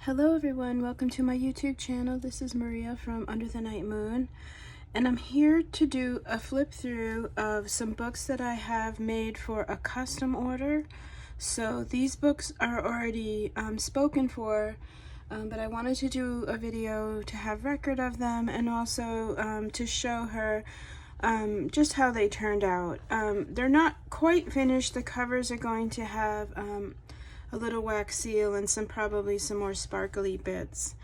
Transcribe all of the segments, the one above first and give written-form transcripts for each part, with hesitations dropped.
Hello everyone, welcome to my YouTube channel. This is Maria from Under the Night Moon, and I'm here to do a flip through of some books that I have made for a custom order. So these books are already spoken for, but I wanted to do a video to have record of them and also to show her just how they turned out. They're not quite finished. The covers are going to have a little wax seal and probably some more sparkly bits.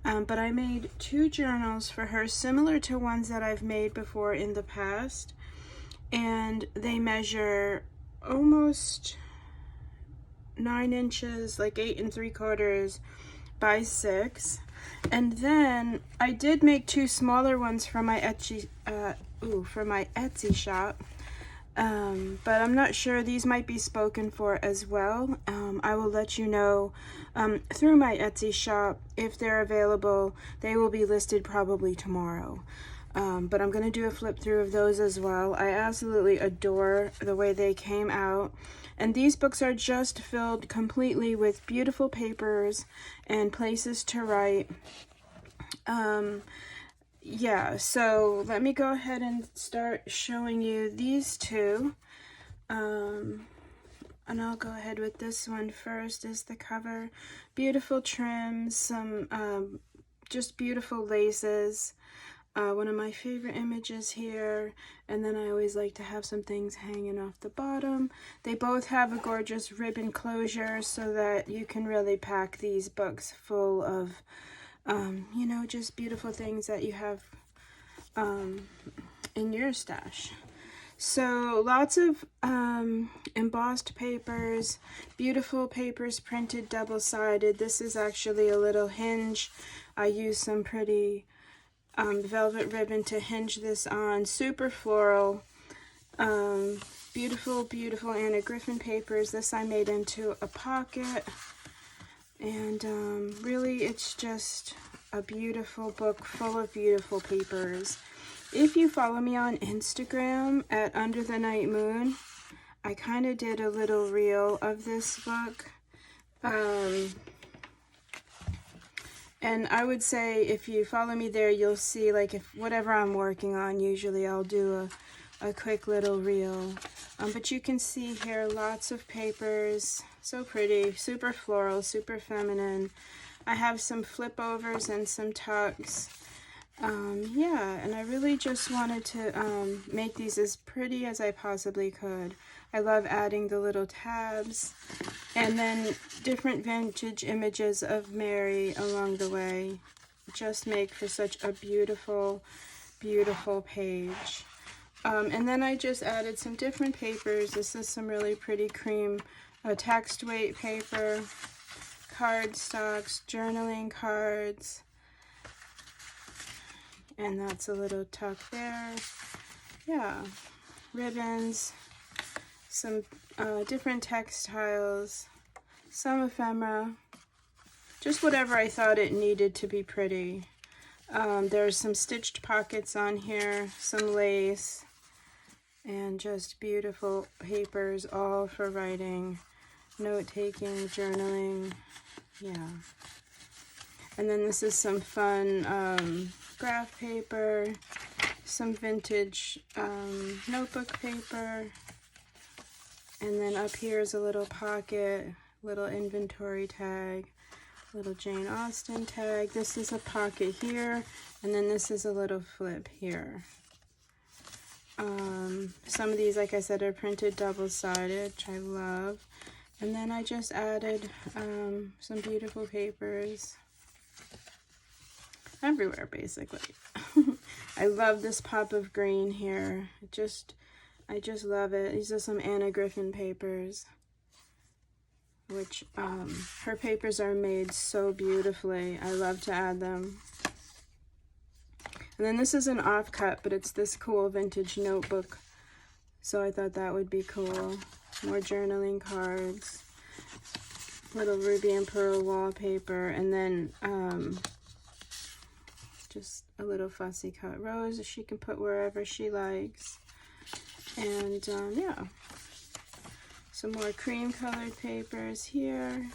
But I made two journals for her similar to ones that I've made before in the past, and they measure almost 9 inches, like 8 3/4 by 6. And then I did make two smaller ones for my Etsy shop. But I'm not sure, these might be spoken for as well. I will let you know through my Etsy shop if they're available. They will be listed probably tomorrow. But I'm going to do a flip through of those as well. I absolutely adore the way they came out. And these books are just filled completely with beautiful papers and places to write. Yeah, so let me go ahead and start showing you these two. And I'll go ahead with this one first. Is the cover. Beautiful trims, some just beautiful laces. One of my favorite images here, and then I always like to have some things hanging off the bottom. They both have a gorgeous ribbon closure so that you can really pack these books full of you know, just beautiful things that you have in your stash. So lots of embossed papers, beautiful papers printed double-sided. This is actually a little hinge. I used some pretty velvet ribbon to hinge this on. Super floral. Beautiful, beautiful Anna Griffin papers. This I made into a pocket. And really, it's just a beautiful book full of beautiful papers. If you follow me on Instagram at Under the Night Moon, I kind of did a little reel of this book. And I would say if you follow me there, you'll see, like, if whatever I'm working on, usually I'll do a quick little reel. But you can see here lots of papers. So pretty, super floral, super feminine. I have some flip overs and some tucks. Yeah, and I really just wanted to make these as pretty as I possibly could. I love adding the little tabs and then different vintage images of Mary along the way. Just make for such a beautiful, beautiful page. And then I just added some different papers. This is some really pretty cream text weight paper, cardstocks, journaling cards, and that's a little tuck there. Yeah, ribbons, some different textiles, some ephemera, just whatever I thought it needed to be pretty. There's some stitched pockets on here, some lace, and just beautiful papers, all for writing, note-taking, journaling. Yeah. And then this is some fun graph paper, some vintage notebook paper, and then up here is a little pocket, little inventory tag, little Jane Austen tag. This is a pocket here, and then this is a little flip here. Some of these, like I said, are printed double-sided, which I love. And then I just added some beautiful papers everywhere, basically. I love this pop of green here. I just love it. These are some Anna Griffin papers, which her papers are made so beautifully. I love to add them. And then this is an offcut, but it's this cool vintage notebook, so I thought that would be cool. More journaling cards, little ruby and pearl wallpaper, and then just a little fussy cut rose that she can put wherever she likes. And yeah, some more cream colored papers here.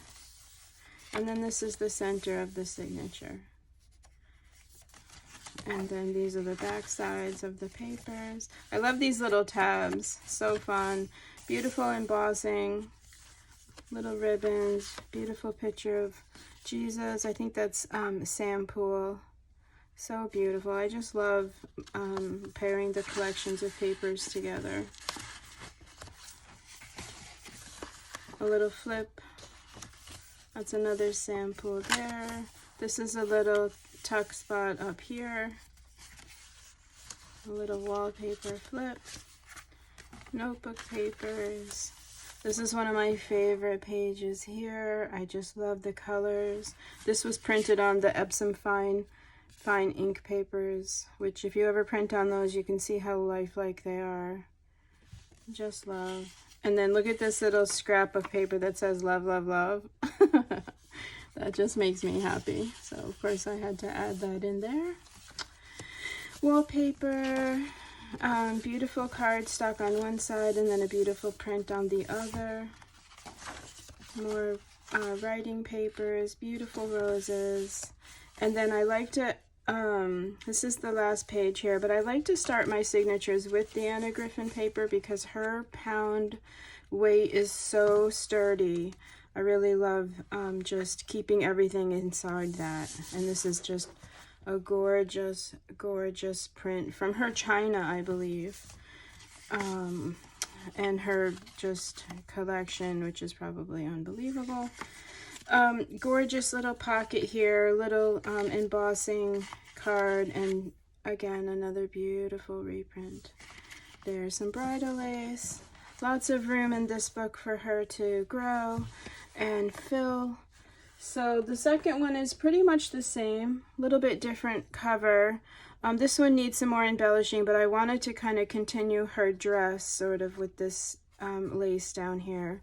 And then this is the center of the signature. And then these are the back sides of the papers. I love these little tabs, so fun. Beautiful embossing, little ribbons, beautiful picture of Jesus. I think that's Sam Poole. So beautiful. I just love pairing the collections of papers together. A little flip. That's another Sam Poole there. This is a little tuck spot up here. A little wallpaper flip. Notebook papers. This is one of my favorite pages here. I just love the colors. This was printed on the Epsom fine ink papers, which if you ever print on those, you can see how lifelike they are. Just love. And then look at this little scrap of paper that says love, love, love. That just makes me happy. So of course I had to add that in there. Wallpaper, beautiful cardstock on one side and then a beautiful print on the other. More writing papers, beautiful roses. And then I like to, this is the last page here, but I like to start my signatures with the Anna Griffin paper because her pound weight is so sturdy. I really love just keeping everything inside that. And this is just a gorgeous, gorgeous print from her China, I believe. And her just collection, which is probably unbelievable. Gorgeous little pocket here, little embossing card, and again another beautiful reprint. There's some bridal lace. Lots of room in this book for her to grow and fill. So the second one is pretty much the same, a little bit different cover. This one needs some more embellishing, but I wanted to kind of continue her dress sort of with this lace down here.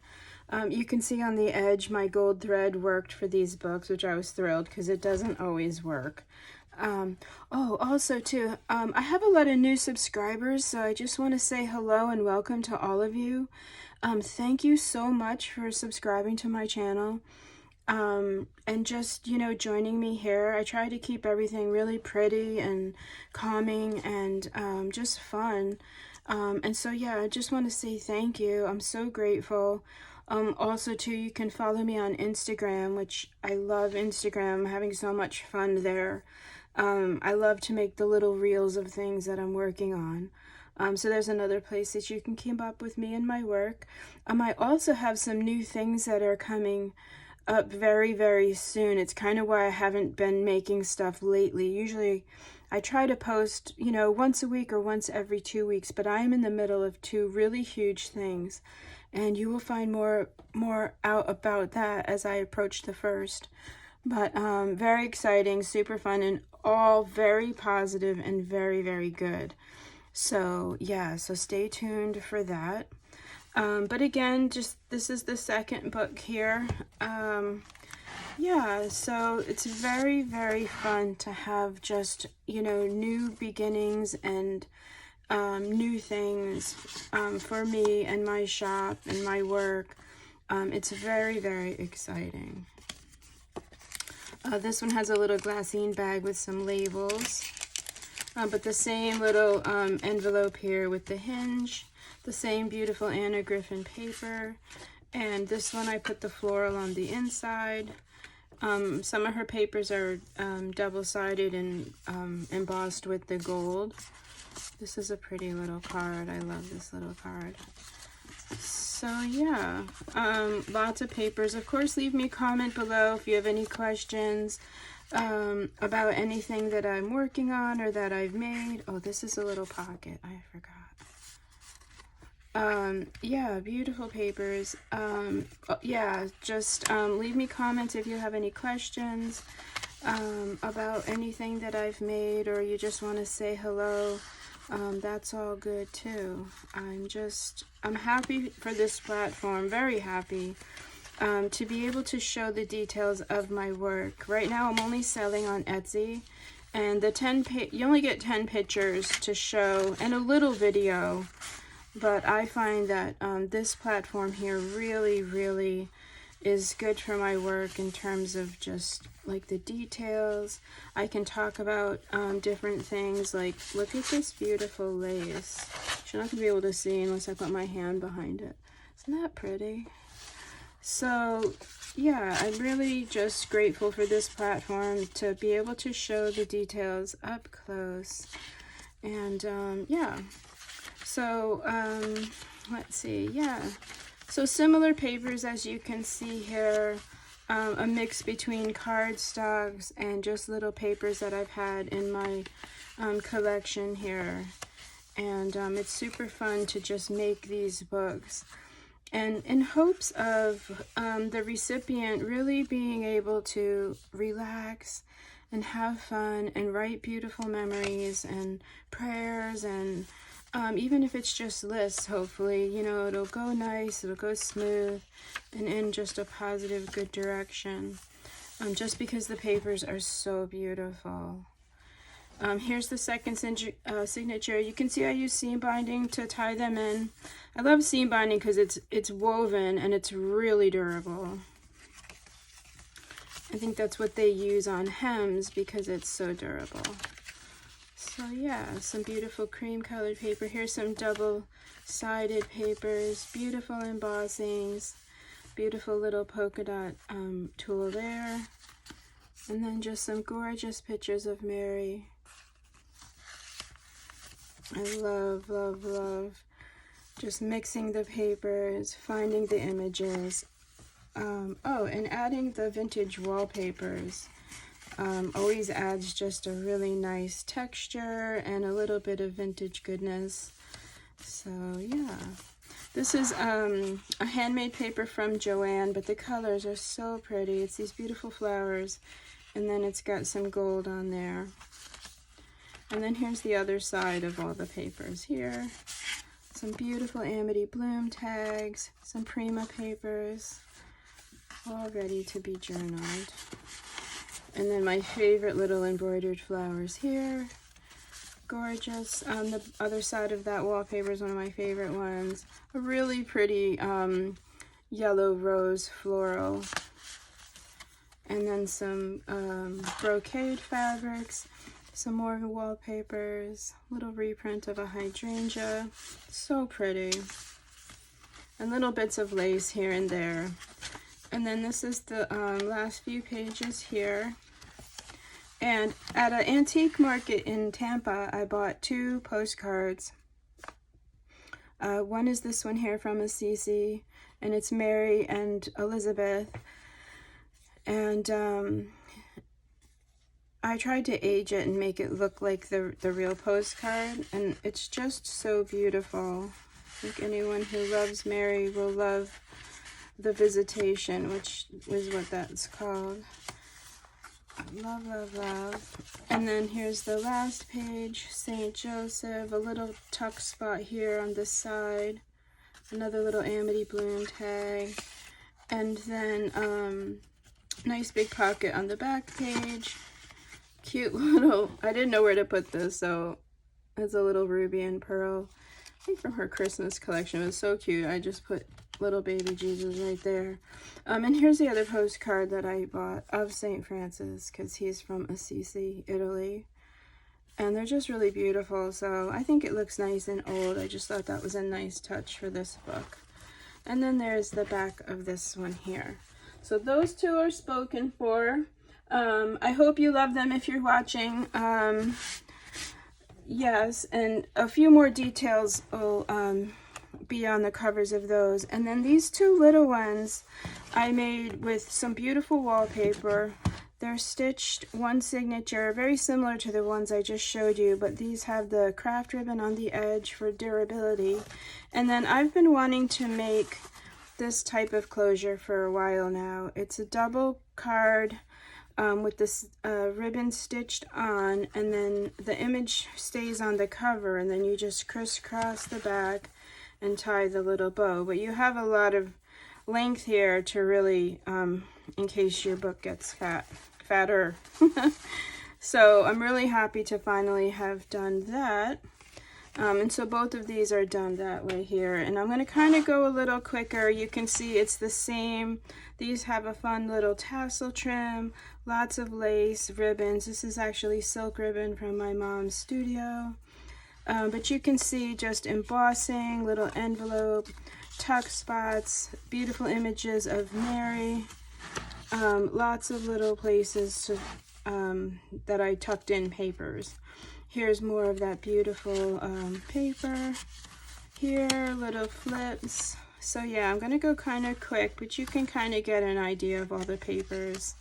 You can see on the edge my gold thread worked for these books, which I was thrilled because it doesn't always work. Oh, also too, I have a lot of new subscribers, so I just want to say hello and welcome to all of you. Thank you so much for subscribing to my channel. And just, you know, joining me here. I try to keep everything really pretty and calming and just fun. And so, yeah, I just want to say thank you. I'm so grateful. Also, too, you can follow me on Instagram, which I love Instagram. I'm having so much fun there. I love to make the little reels of things that I'm working on. So there's another place that you can keep up with me and my work. I also have some new things that are coming up very, very soon. It's kind of why I haven't been making stuff lately. Usually I try to post, you know, once a week or once every 2 weeks, but I am in the middle of 2 really huge things, and you will find more out about that as I approach the first. But very exciting, super fun, and all very positive and very, very good. So yeah, so stay tuned for that. But again, just this is the second book here. Yeah, so it's very, very fun to have just, you know, new beginnings and new things for me and my shop and my work. It's very, very exciting. This one has a little glassine bag with some labels, but the same little envelope here with the hinge. The same beautiful Anna Griffin paper, and this one I put the floral on the inside. Some of her papers are double-sided and embossed with the gold. This is a pretty little card. I love this little card. So yeah, lots of papers. Of course, leave me a comment below if you have any questions about anything that I'm working on or that I've made. Oh, this is a little pocket. I forgot. Yeah, beautiful papers. Yeah, just leave me comments if you have any questions about anything that I've made, or you just want to say hello. That's all good too. I'm happy for this platform, very happy to be able to show the details of my work. Right now I'm only selling on Etsy, and you only get 10 pictures to show and a little video. But I find that this platform here really, really is good for my work in terms of just like the details. I can talk about different things, like look at this beautiful lace. You're not gonna be able to see unless I put my hand behind it. Isn't that pretty? So yeah, I'm really just grateful for this platform to be able to show the details up close. And yeah, so let's see, yeah. So similar papers, as you can see here, a mix between cardstocks and just little papers that I've had in my collection here. And it's super fun to just make these books. And in hopes of the recipient really being able to relax and have fun and write beautiful memories and prayers, and even if it's just lists, hopefully, you know, it'll go nice, it'll go smooth and in just a positive, good direction, just because the papers are so beautiful. Here's the second signature. You can see I use seam binding to tie them in. I love seam binding because it's woven and it's really durable. I think that's what they use on hems because it's so durable. So yeah, some beautiful cream colored paper. Here's some double-sided papers, beautiful embossings, beautiful little polka dot tool there. And then just some gorgeous pictures of Mary. I love, love, love just mixing the papers, finding the images. Oh, and adding the vintage wallpapers always adds just a really nice texture and a little bit of vintage goodness. So yeah, this is a handmade paper from Joann, but the colors are so pretty. It's these beautiful flowers, and then it's got some gold on there. And then here's the other side of all the papers here. Some beautiful Amity Bloom tags, some Prima papers, all ready to be journaled. And then my favorite little embroidered flowers here. Gorgeous. The other side of that wallpaper is one of my favorite ones. A really pretty yellow rose floral. And then some brocade fabrics. Some more wallpapers, little reprint of a hydrangea, so pretty, and little bits of lace here and there. And then this is the last few pages here. And at an antique market in Tampa, I bought 2 postcards. One is this one here from Assisi, and it's Mary and Elizabeth. And I tried to age it and make it look like the real postcard, and it's just so beautiful. I think anyone who loves Mary will love The Visitation, which is what that's called. Love, love, love. And then here's the last page, St. Joseph, a little tuck spot here on the side, another little Amity Bloom tag, and then nice big pocket on the back page. Cute little, I didn't know where to put this, so it's a little ruby and pearl, I think from her Christmas collection. It was so cute. I just put little baby Jesus right there. And here's the other postcard that I bought of St. Francis, because he's from Assisi, Italy. And they're just really beautiful, so I think it looks nice and old. I just thought that was a nice touch for this book. And then there's the back of this one here. So those 2 are spoken for. I hope you love them if you're watching. Yes, and a few more details will be on the covers of those. And then these 2 little ones I made with some beautiful wallpaper. They're stitched one signature, very similar to the ones I just showed you, but these have the craft ribbon on the edge for durability. And then I've been wanting to make this type of closure for a while now. It's a double card with this ribbon stitched on, and then the image stays on the cover, and then you just crisscross the back and tie the little bow. But you have a lot of length here to really, in case your book gets fatter. So I'm really happy to finally have done that. And so both of these are done that way here. And I'm going to kind of go a little quicker. You can see it's the same. These have a fun little tassel trim, lots of lace, ribbons. This is actually silk ribbon from my mom's studio. But you can see just embossing, little envelope, tuck spots, beautiful images of Mary. Lots of little places to, that I tucked in papers. Here's more of that beautiful paper. Here, little flips. So yeah, I'm gonna go kind of quick, but you can kind of get an idea of all the papers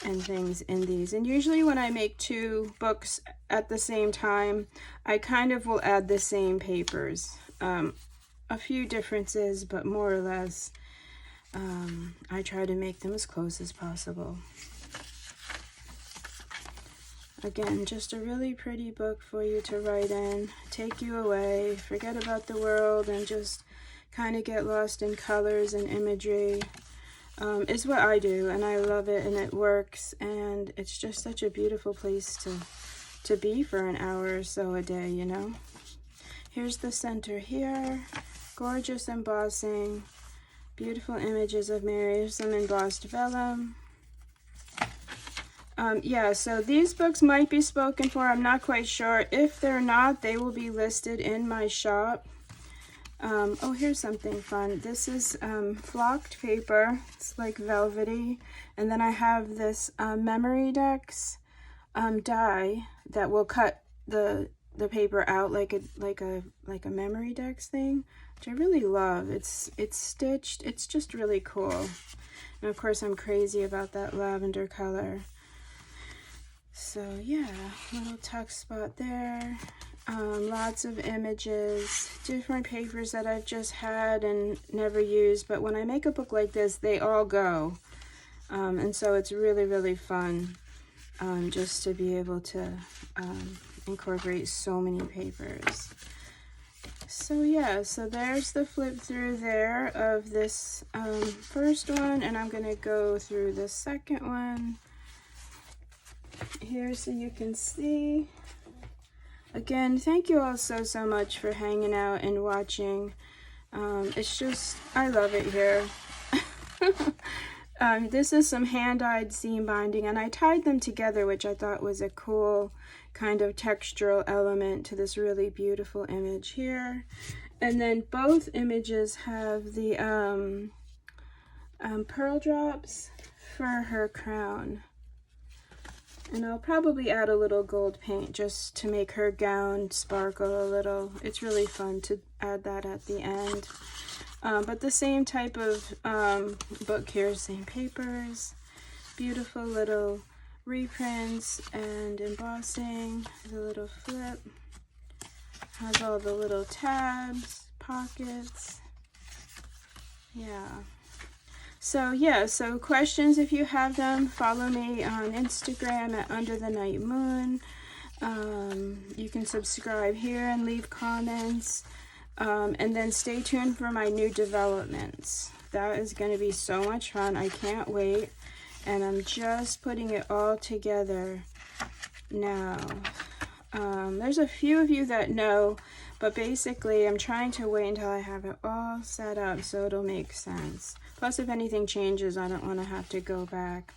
and things in these. And usually when I make two books at the same time, I kind of will add the same papers. A few differences, but more or less, I try to make them as close as possible. Again, just a really pretty book for you to write in, take you away, forget about the world, and just kind of get lost in colors and imagery. Is what I do, and I love it, and it works, and it's just such a beautiful place to be for an hour or so a day, you know. Here's the center here, gorgeous embossing, beautiful images of Mary, some embossed vellum. Yeah, so these books might be spoken for. I'm not quite sure. If they're not, they will be listed in my shop. Oh, here's something fun. This is flocked paper. It's like velvety. And then I have this Memory Dex die that will cut the paper out like a Memory Dex thing, which I really love. It's stitched. It's just really cool. And of course, I'm crazy about that lavender color. So yeah, little tuck spot there. Lots of images, different papers that I've just had and never used, but when I make a book like this, they all go. And so it's really, really fun just to be able to incorporate so many papers. So yeah, so there's the flip through there of this first one, and I'm gonna go through the second one here so you can see. Again, thank you all so much for hanging out and watching. It's just, I love it here. This is some hand-dyed seam binding, and I tied them together, which I thought was a cool kind of textural element to this really beautiful image here. And then both images have the pearl drops for her crown. And I'll probably add a little gold paint just to make her gown sparkle a little. It's really fun to add that at the end. But the same type of book here, same papers, beautiful little reprints and embossing, the little flip, has all the little tabs, pockets, yeah. So yeah, so questions if you have them, follow me on Instagram at Under the Night Moon. You can subscribe here and leave comments. And then stay tuned for my new developments. That is going to be so much fun. I can't wait. And I'm just putting it all together now. There's a few of you that know, but basically I'm trying to wait until I have it all set up so it'll make sense. Plus, if anything changes, I don't want to have to go back.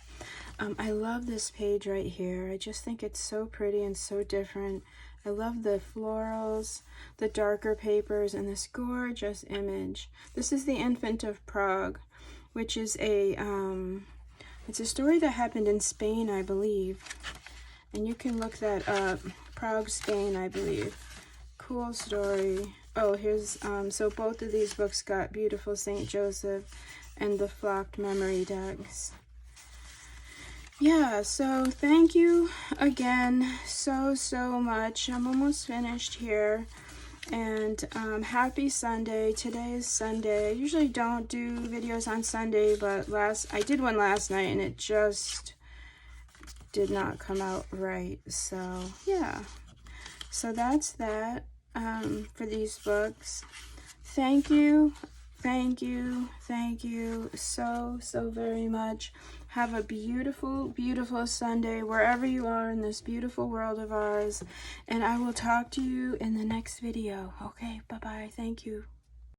I love this page right here. I just think it's so pretty and so different. I love the florals, the darker papers, and this gorgeous image. This is the Infant of Prague, which is a, it's a story that happened in Spain, I believe. And you can look that up. Prague, Spain, I believe. Cool story. Oh, here's, so both of these books got beautiful St. Joseph and the flocked Memory Dex. Yeah, so thank you again so much. I'm almost finished here. And happy Sunday. Today is Sunday. I usually don't do videos on Sunday, but I did one last night and it just did not come out right. So yeah, so that's that for these books. Thank you so very much Have a beautiful, beautiful Sunday wherever you are in this beautiful world of ours. And I will talk to you in the next video. Okay, bye-bye. Thank you.